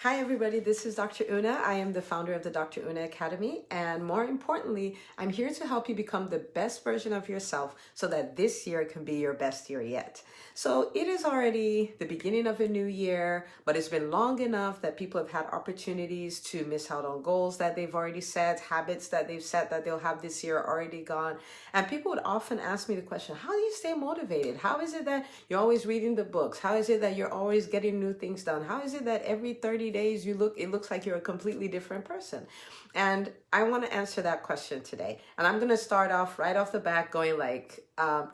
Hi everybody, this is Dr. Una. I am the founder of the Dr. Una Academy, and more importantly, I'm here to help you become the best version of yourself so that this year can be your best year yet. So it is already the beginning of a new year, but it's been long enough that people have had opportunities to miss out on goals that they've already set, habits that they've set that they'll have this year are already gone. And people would often ask me the question, how do you stay motivated? How is it that you're always reading the books? How is it that you're always getting new things done? How is it that every 30 days it looks like you're a completely different person? And I want to answer that question today. And I'm going to start off right off the bat going like,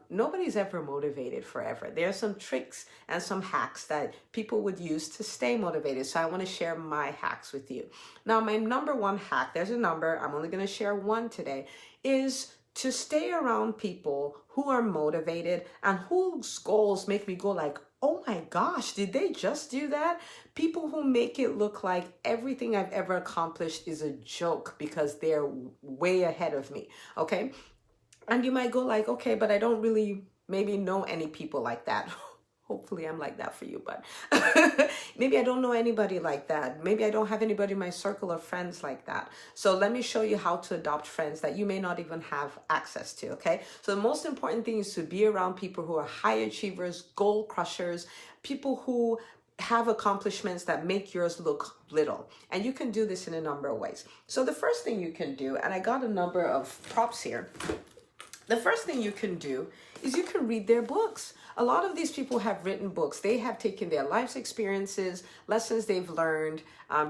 nobody's ever motivated forever. There are some tricks and some hacks that people would use to stay motivated. So I want to share my hacks with you. Now, my number one hack, there's a number, I'm only going to share one today, is to stay around people who are motivated and whose goals make me go like, oh my gosh, did they just do that? People who make it look like everything I've ever accomplished is a joke because they're way ahead of me, okay? And you might go like, okay, but I don't really maybe know any people like that. Hopefully I'm like that for you, but maybe I don't know anybody like that. Maybe I don't have anybody in my circle of friends like that. So let me show you how to adopt friends that you may not even have access to, okay? So the most important thing is to be around people who are high achievers, goal crushers, people who have accomplishments that make yours look little. And you can do this in a number of ways. So the first thing you can do, and I got a number of props here. The first thing you can do is you can read their books. A lot of these people have written books. They have taken their life's experiences, lessons they've learned,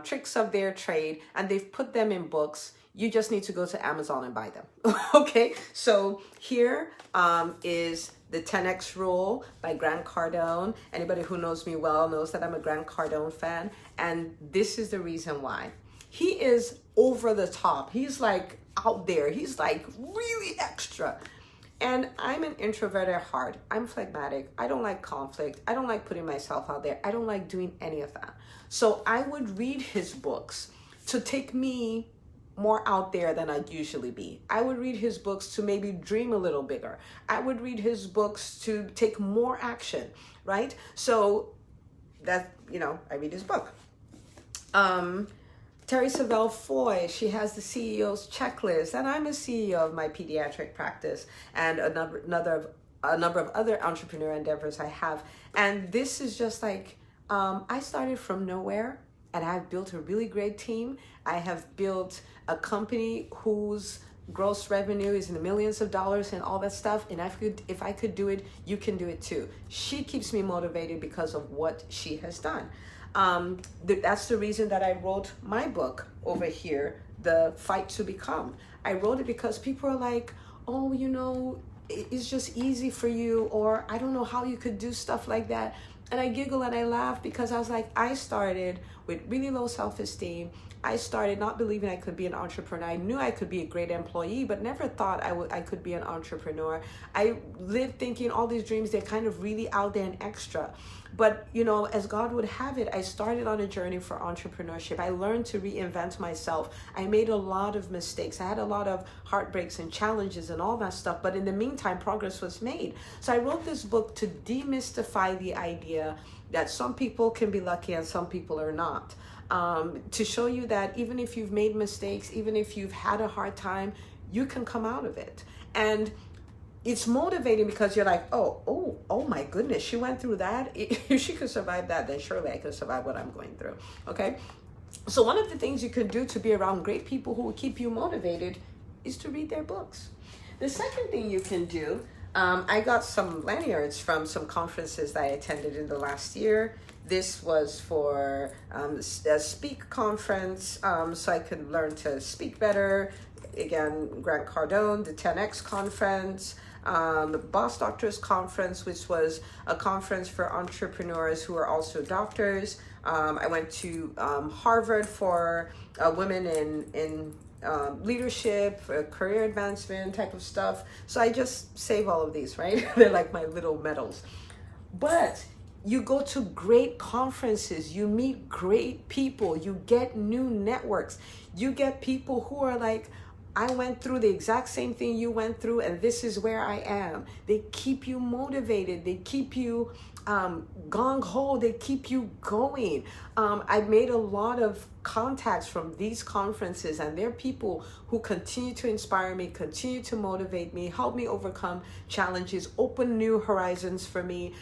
tricks of their trade, and they've put them in books. You just need to go to Amazon and buy them. Okay, so here is the 10X Rule by Grant Cardone. Anybody who knows me well knows that I'm a Grant Cardone fan, and this is the reason why. He is over the top. He's like out there. He's like really extra. And I'm an introvert at heart. I'm phlegmatic. I don't like conflict. I don't like putting myself out there. I don't like doing any of that. So I would read his books to take me more out there than I'd usually be. I would read his books to maybe dream a little bigger. I would read his books to take more action, right? So that, I read his book. Theresa Belle Foy, she has the CEO's checklist, and I'm a CEO of my pediatric practice and a number of other entrepreneur endeavors I have. And this is just like, I started from nowhere and I've built a really great team. I have built a company whose gross revenue is in the millions of dollars and all that stuff. And if I could do it, you can do it too. She keeps me motivated because of what she has done. That's the reason that I wrote my book over here, The Fight to Become. I wrote it because people are like, oh, it's just easy for you, or I don't know how you could do stuff like that. And I giggle and I laugh because I was like, I started with really low self-esteem. I started not believing I could be an entrepreneur. I knew I could be a great employee, but never thought I could be an entrepreneur. I lived thinking all these dreams, they're kind of really out there and extra. But, as God would have it, I started on a journey for entrepreneurship. I learned to reinvent myself. I made a lot of mistakes. I had a lot of heartbreaks and challenges and all that stuff. But in the meantime, progress was made. So I wrote this book to demystify the idea that some people can be lucky and some people are not. To show you that even if you've made mistakes, even if you've had a hard time, you can come out of it. And it's motivating because you're like, oh my goodness, she went through that. If she could survive that, then surely I could survive what I'm going through. Okay. So one of the things you can do to be around great people who will keep you motivated is to read their books. The second thing you can do, I got some lanyards from some conferences that I attended in the last year. This was for a Speak conference, so I could learn to speak better. Again, Grant Cardone, the 10X conference, the Boss Doctors Conference, which was a conference for entrepreneurs who are also doctors. I went to Harvard for women in leadership, career advancement type of stuff. So I just save all of these, right? They're like my little medals. But you go to great conferences, you meet great people, you get new networks, you get people who are like, I went through the exact same thing you went through, and this is where I am. They keep you motivated. They keep you gung-ho. They keep you going. I've made a lot of contacts from these conferences, and they're people who continue to inspire me, continue to motivate me, help me overcome challenges, open new horizons for me,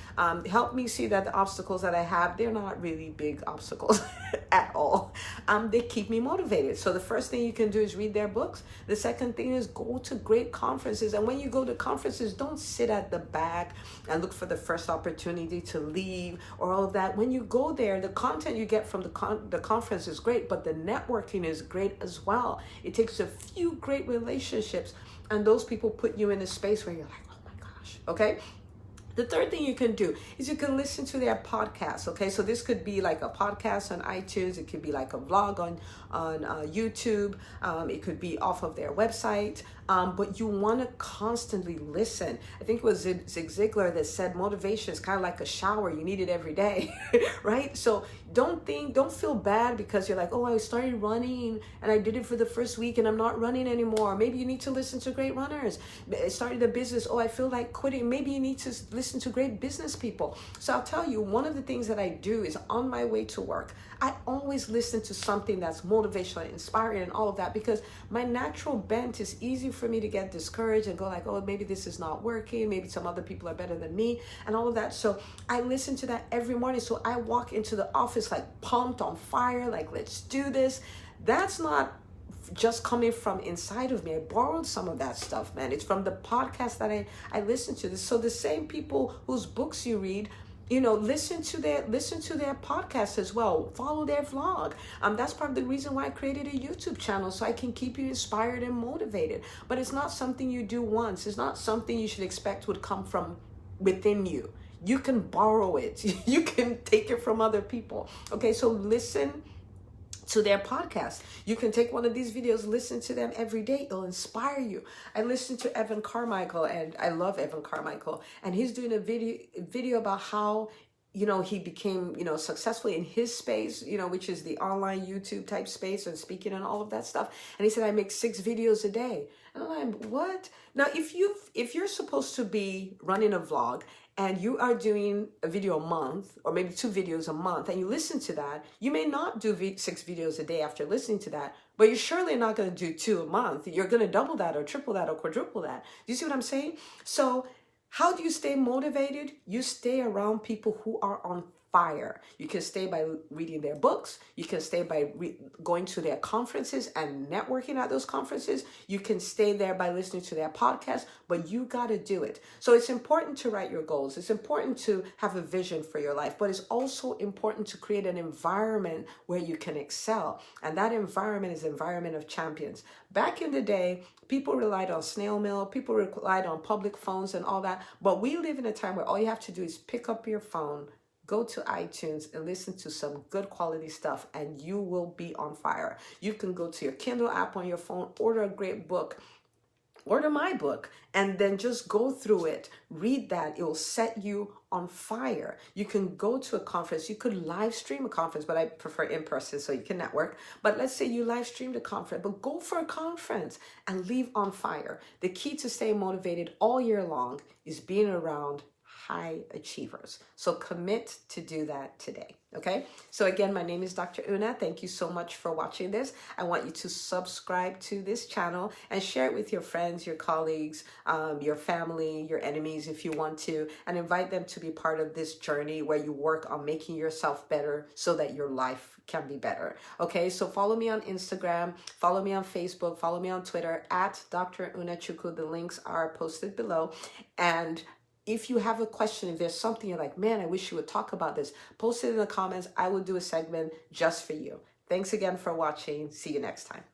help me see that the obstacles that I have, they're not really big obstacles at all. They keep me motivated. So the first thing you can do is read their books. The second thing is go to great conferences. And when you go to conferences, don't sit at the back and look for the first opportunity to leave or all of that. When you go there, the content you get from the conference is great, but the networking is great as well. It takes a few great relationships, and those people put you in a space where you're like, oh my gosh, okay? The third thing you can do is you can listen to their podcasts, okay? So this could be like a podcast on iTunes. It could be like a vlog on YouTube. It could be off of their website. But you want to constantly listen. I think it was Zig Ziglar that said motivation is kind of like a shower. You need it every day, right? So don't feel bad because you're like, oh, I started running and I did it for the first week and I'm not running anymore. Maybe you need to listen to great runners. I started a business. Oh, I feel like quitting. Maybe you need to listen to great business people. So I'll tell you, one of the things that I do is on my way to work, I always listen to something that's motivational, inspiring, and all of that, because my natural bent is easy for me to get discouraged and go like, oh, maybe this is not working. Maybe some other people are better than me and all of that. So I listen to that every morning. So I walk into the office like pumped, on fire, like, let's do this. That's not just coming from inside of me. I borrowed some of that stuff, man. It's from the podcast that I listen to. So the same people whose books you read, listen to their podcast as well. Follow their vlog. That's part of the reason why I created a YouTube channel, so I can keep you inspired and motivated. But it's not something you do once. It's not something you should expect would come from within you. You can borrow it. You can take it from other people. Okay, so listen to their podcast. You can take one of these videos, listen to them every day. It'll inspire you. I listen to Evan Carmichael, and I love Evan Carmichael, and he's doing a video about how he became, successful in his space, which is the online YouTube type space and speaking and all of that stuff. And he said, I make 6 videos a day. And I'm like, what? Now, if you're supposed to be running a vlog and you are doing a video a month, or maybe 2 videos a month, and you listen to that, you may not do 6 videos a day after listening to that, but you're surely not going to do 2 a month. You're going to double that or triple that or quadruple that. Do you see what I'm saying? So how do you stay motivated? You stay around people who are on fire. You can stay by reading their books. You can stay by going to their conferences and networking at those conferences. You can stay there by listening to their podcast, but you got to do it. So it's important to write your goals. It's important to have a vision for your life, but it's also important to create an environment where you can excel. And that environment is an environment of champions. Back in the day, people relied on snail mail, people relied on public phones and all that. But we live in a time where all you have to do is pick up your phone, go to iTunes and listen to some good quality stuff, and you will be on fire. You can go to your Kindle app on your phone, order a great book, order my book, and then just go through it. Read that. It will set you on fire. You can go to a conference. You could live stream a conference, but I prefer in person so you can network. But let's say you live streamed a conference, but go for a conference and leave on fire. The key to staying motivated all year long is being around high achievers. So commit to do that today. Okay. So again, my name is Dr. Una. Thank you so much for watching this. I want you to subscribe to this channel and share it with your friends, your colleagues, your family, your enemies, if you want to, and invite them to be part of this journey where you work on making yourself better so that your life can be better. Okay. So follow me on Instagram, follow me on Facebook, follow me on Twitter at Dr. Una Chukwu. The links are posted below. And if you have a question, if there's something you're like, man, I wish you would talk about this, post it in the comments. I will do a segment just for you. Thanks again for watching. See you next time.